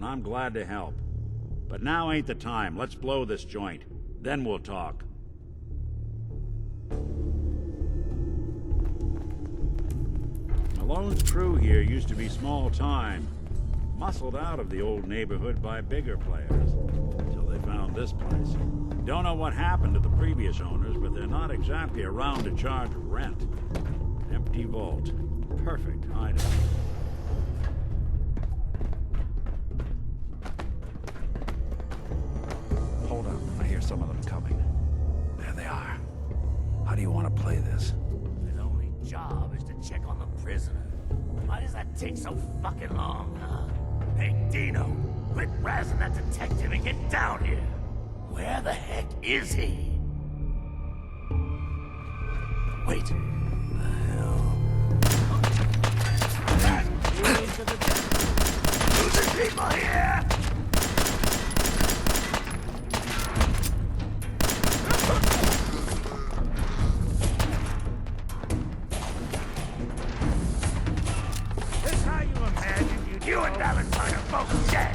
I'm glad to help. But now ain't the time. Let's blow this joint. Then we'll talk. Malone's crew here used to be small time. Muscled out of the old neighborhood by bigger players. Till they found this place. Don't know what happened to the previous owners, but they're not exactly around to charge rent. Empty vault. Perfect hideout. Hold up. I hear some of them coming. There they are. How do you want to play this? His only job is to check on the prisoner. Why does that take so fucking long, huh? Hey, Dino, quit razzing that detective and get down here. Where the heck is he? Wait. The hell? Losing people here! This how you imagine you and Valentine are both dead!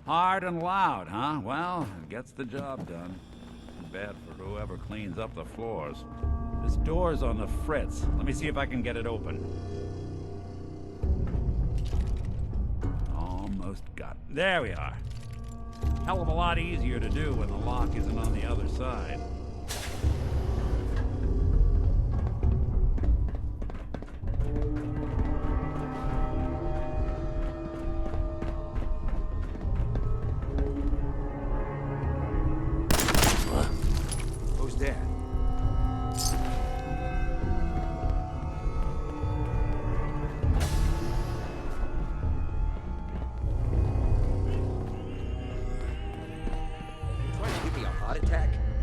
Hard and loud, huh? Well, it gets the job done. Too bad for whoever cleans up the floors. This door's on the fritz. Let me see if I can get it open. Almost got it. There we are. Hell of a lot easier to do when the lock isn't on the other side.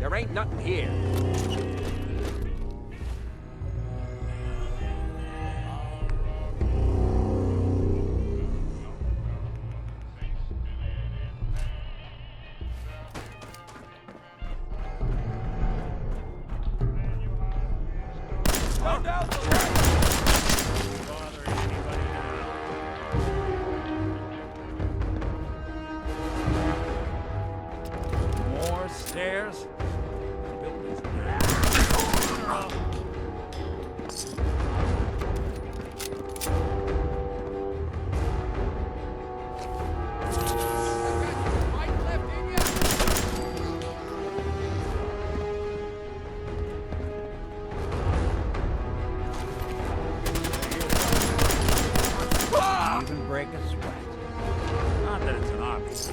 There ain't nothing here. More stairs? Even break a sweat. Not that it's an obvious.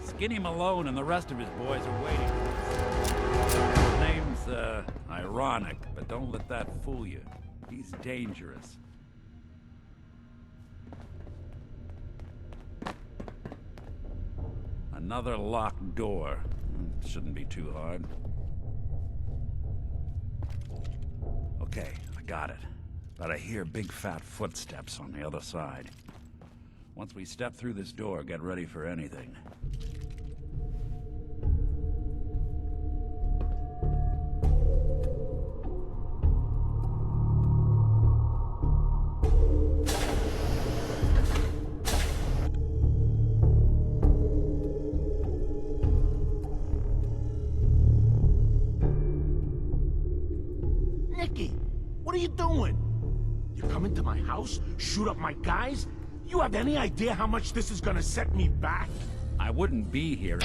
Skinny Malone and the rest of his boys are waiting. His name's, ironic, but don't let that fool you. He's dangerous. Another locked door. Shouldn't be too hard. Okay, I got it. But I hear big fat footsteps on the other side. Once we step through this door, get ready for anything. What are you doing? You come into my house, shoot up my guys? You have any idea how much this is gonna set me back? I wouldn't be here.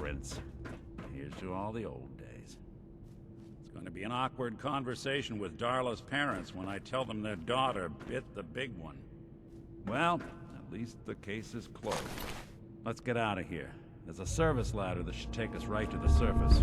Prince. Here's to all the old days. It's going to be an awkward conversation with Darla's parents when I tell them their daughter bit the big one. Well, at least the case is closed. Let's get out of here. There's a service ladder that should take us right to the surface.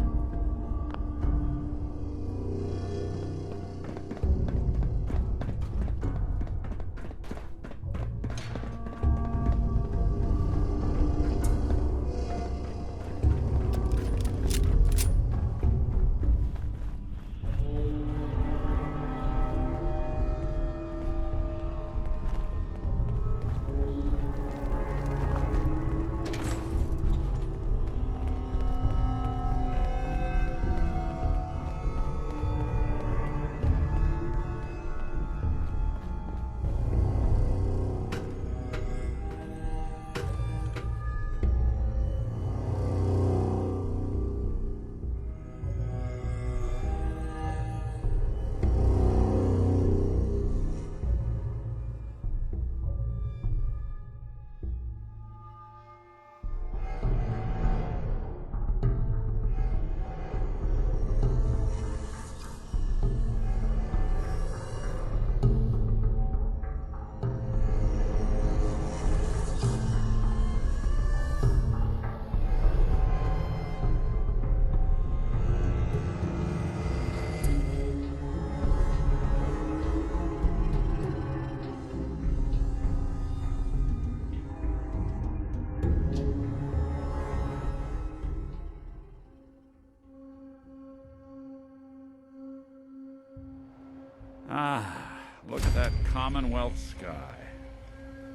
Ah, look at that Commonwealth sky.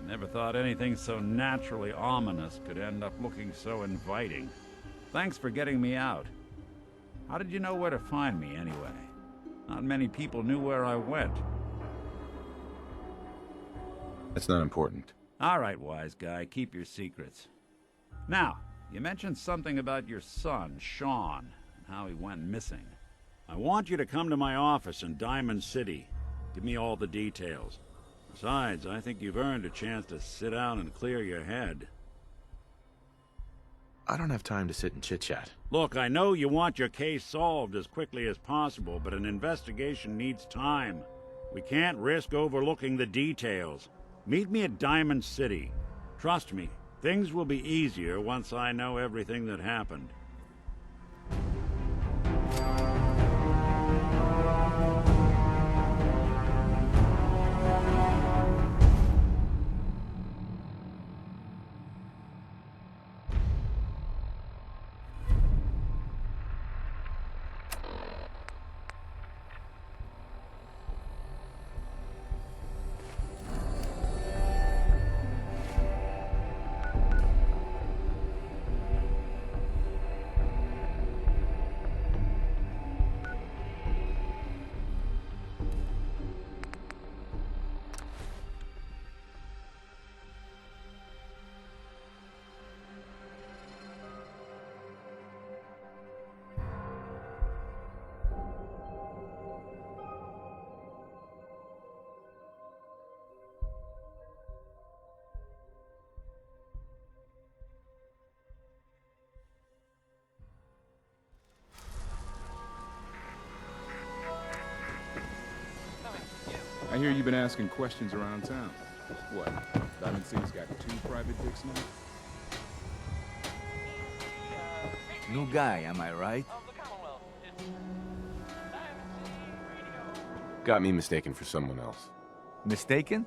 Never thought anything so naturally ominous could end up looking so inviting. Thanks for getting me out. How did you know where to find me, anyway? Not many people knew where I went. That's not important. All right, wise guy, keep your secrets. Now, you mentioned something about your son, Sean, and how he went missing. I want you to come to my office in Diamond City. Give me all the details. Besides, I think you've earned a chance to sit down and clear your head. I don't have time to sit and chit-chat. Look, I know you want your case solved as quickly as possible, but an investigation needs time. We can't risk overlooking the details. Meet me at Diamond City. Trust me, things will be easier once I know everything that happened. I hear you've been asking questions around town. What? Diamond City's got 2 private dicks now? New guy, am I right? Got me mistaken for someone else. Mistaken?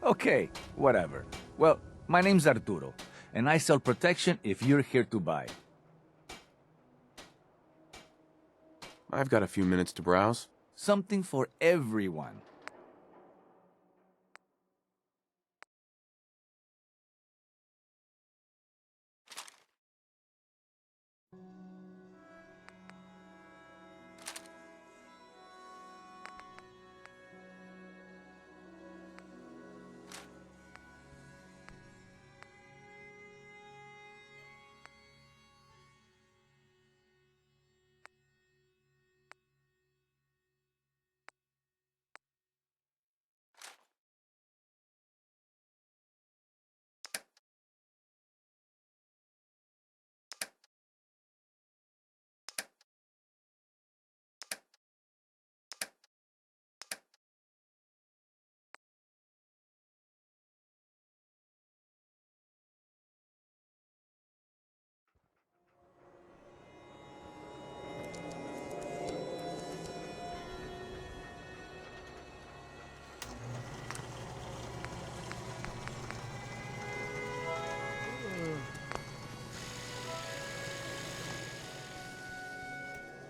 Okay, whatever. Well, my name's Arturo, and I sell protection if you're here to buy. I've got a few minutes to browse. Something for everyone.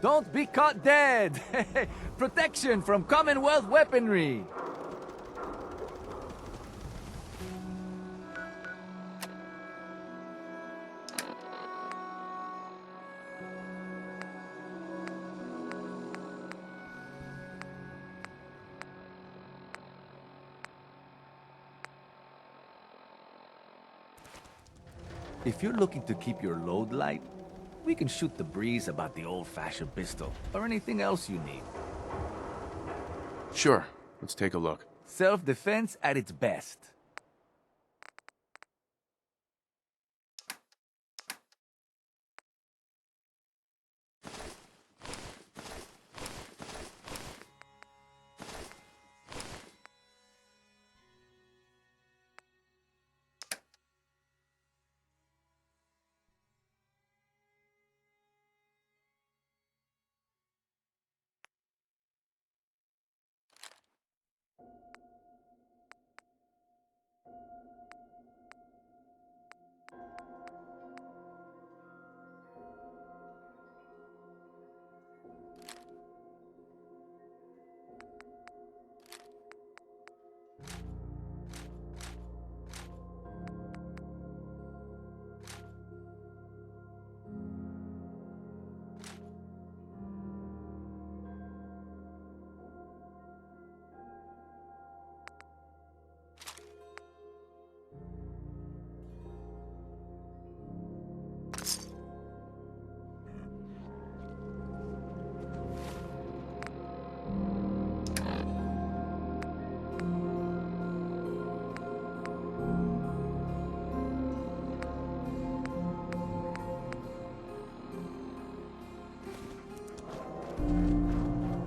Don't be caught dead! Protection from Commonwealth weaponry! If you're looking to keep your load light, we can shoot the breeze about the old-fashioned pistol, or anything else you need. Sure. Let's take a look. Self-defense at its best.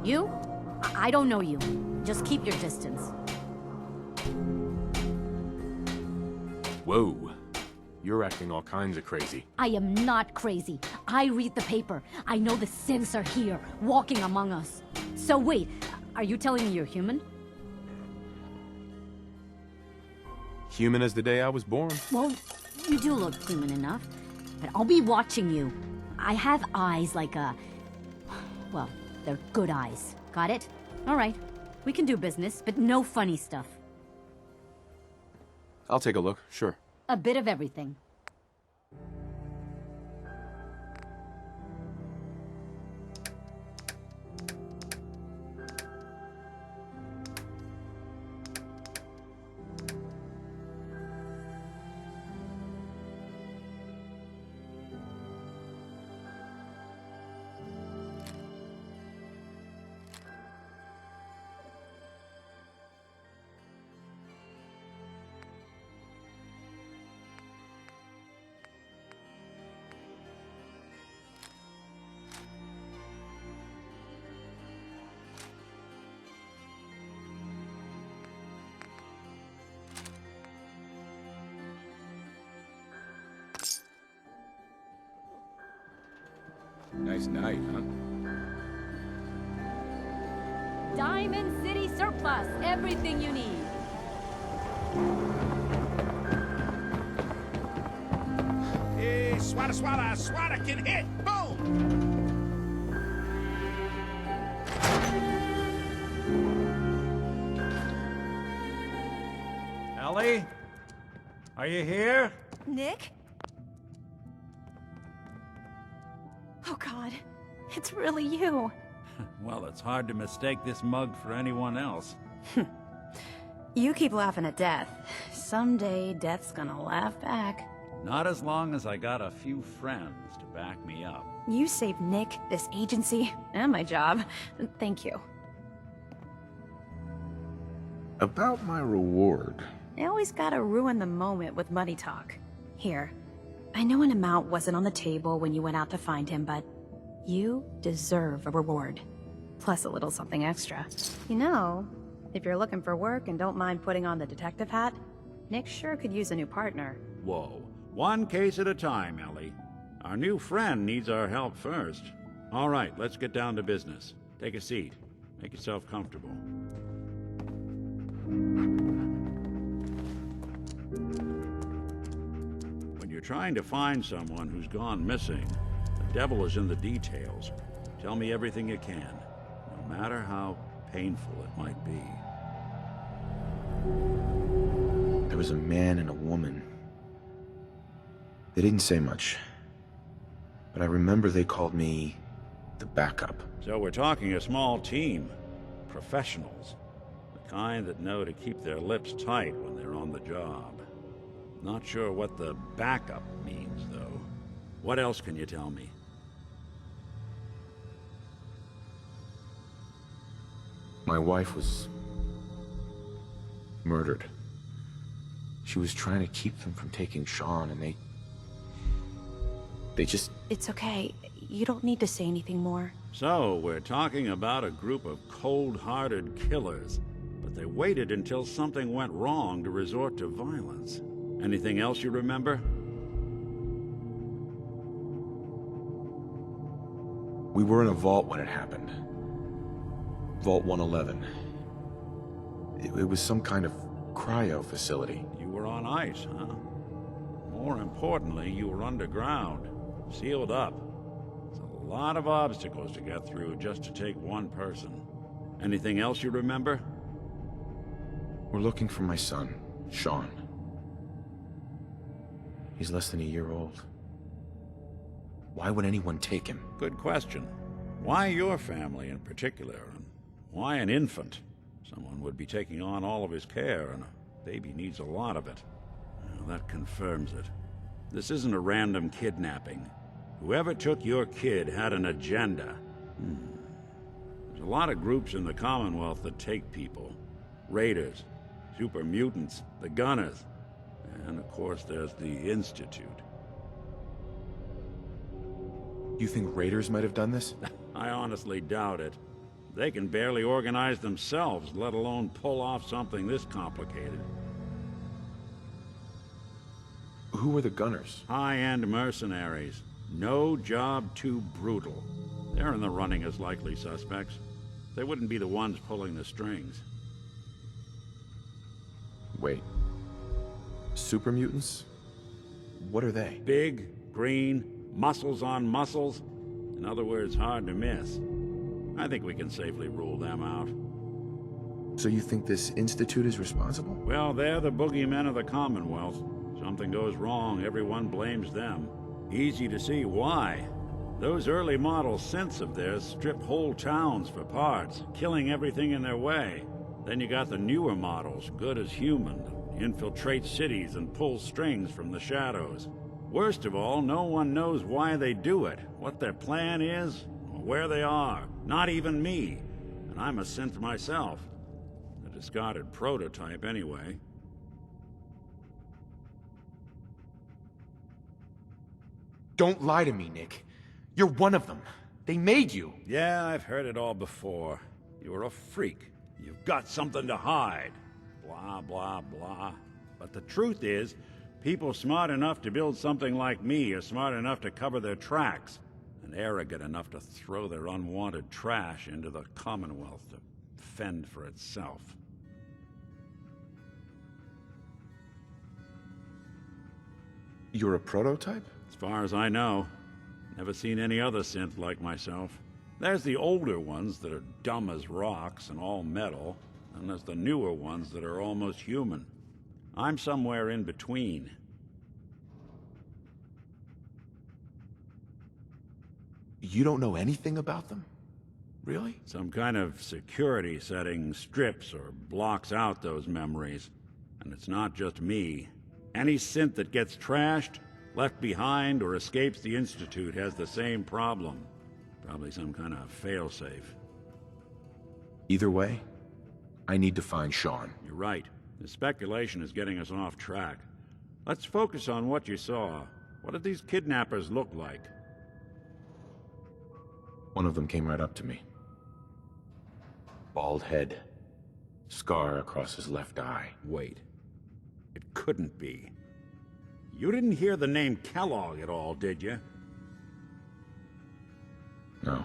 You? I don't know you. Just keep your distance. Whoa. You're acting all kinds of crazy. I am not crazy. I read the paper. I know the synths are here, walking among us. So wait, are you telling me you're human? Human as the day I was born. Well, you do look human enough. But I'll be watching you. I have eyes like a... Well, they're good eyes. Got it? All right. We can do business, but no funny stuff. I'll take a look, sure. A bit of everything. Nice night, huh? Diamond City Surplus. Everything you need. Hey, swata can hit! Boom! Ellie? Are you here? Nick? Oh God, it's really you. Well, it's hard to mistake this mug for anyone else. You keep laughing at death. Someday, death's gonna laugh back. Not as long as I got a few friends to back me up. You saved Nick, this agency, and my job. Thank you. About my reward. I always gotta ruin the moment with money talk. Here, I know an amount wasn't on the table when you went out to find him, but you deserve a reward. Plus a little something extra. You know, if you're looking for work and don't mind putting on the detective hat, Nick sure could use a new partner. Whoa. One case at a time, Ellie. Our new friend needs our help first. All right, let's get down to business. Take a seat. Make yourself comfortable. When you're trying to find someone who's gone missing, the devil is in the details. Tell me everything you can, no matter how painful it might be. There was a man and a woman. They didn't say much, but I remember they called me the backup. So we're talking a small team. Professionals. The kind that know to keep their lips tight when they're on the job. Not sure what the backup means, though. What else can you tell me? My wife was murdered. She was trying to keep them from taking Sean, and they just... It's okay. You don't need to say anything more. So, we're talking about a group of cold-hearted killers, but they waited until something went wrong to resort to violence. Anything else you remember? We were in a vault when it happened. Vault 111. It was some kind of cryo facility. You were on ice, huh? More importantly, you were underground, sealed up. It's a lot of obstacles to get through just to take one person. Anything else you remember? We're looking for my son, Sean. He's less than a year old. Why would anyone take him? Good question. Why your family in particular? And why an infant? Someone would be taking on all of his care, and a baby needs a lot of it. Well, that confirms it. This isn't a random kidnapping. Whoever took your kid had an agenda. There's a lot of groups in the Commonwealth that take people. Raiders, super mutants, the Gunners, and of course there's the Institute. You think raiders might have done this? I honestly doubt it. They can barely organize themselves, let alone pull off something this complicated. Who were the Gunners? High-end mercenaries. No job too brutal. They're in the running as likely suspects. They wouldn't be the ones pulling the strings. Wait. Super mutants? What are they? Big, green, muscles on muscles. In other words, hard to miss. I think we can safely rule them out. So you think this Institute is responsible? Well, they're the boogeymen of the Commonwealth. Something goes wrong, everyone blames them. Easy to see why. Those early model synths of theirs strip whole towns for parts, killing everything in their way. Then you got the newer models, good as human, infiltrate cities and pull strings from the shadows. Worst of all, no one knows why they do it, what their plan is, or where they are. Not even me. And I'm a synth myself. A discarded prototype anyway. Don't lie to me, Nick. You're one of them. They made you. Yeah, I've heard it all before. You're a freak. You've got something to hide. Blah, blah, blah. But the truth is, people smart enough to build something like me are smart enough to cover their tracks, and arrogant enough to throw their unwanted trash into the Commonwealth to fend for itself. You're a prototype? As far as I know. Never seen any other synth like myself. There's the older ones that are dumb as rocks and all metal, and there's the newer ones that are almost human. I'm somewhere in between. You don't know anything about them? Really? Some kind of security setting strips or blocks out those memories. And it's not just me. Any synth that gets trashed, left behind, or escapes the Institute has the same problem. Probably some kind of failsafe. Either way, I need to find Sean. You're right. The speculation is getting us off track. Let's focus on what you saw. What did these kidnappers look like? One of them came right up to me. Bald head. Scar across his left eye. Wait. It couldn't be. You didn't hear the name Kellogg at all, did you? No.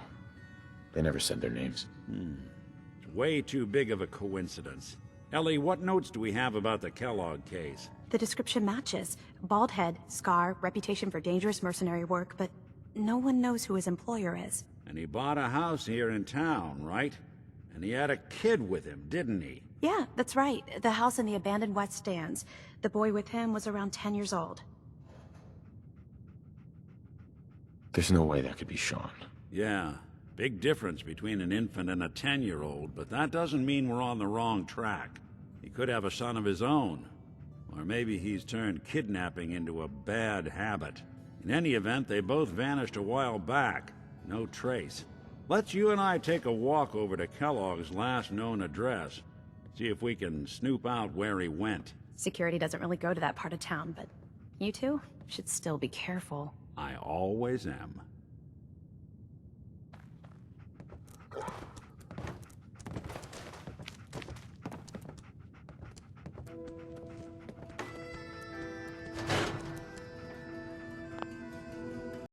They never said their names. It's way too big of a coincidence. Ellie, what notes do we have about the Kellogg case? The description matches. Bald head, scar, reputation for dangerous mercenary work, but no one knows who his employer is. And he bought a house here in town, right? And he had a kid with him, didn't he? Yeah, that's right. The house in the abandoned West Stands. The boy with him was around 10 years old. There's no way that could be Sean. Yeah, big difference between an infant and a 10-year-old, but that doesn't mean we're on the wrong track. He could have a son of his own. Or maybe he's turned kidnapping into a bad habit. In any event, they both vanished a while back. No trace. Let's you and I take a walk over to Kellogg's last known address. See if we can snoop out where he went. Security doesn't really go to that part of town, but you two should still be careful. I always am.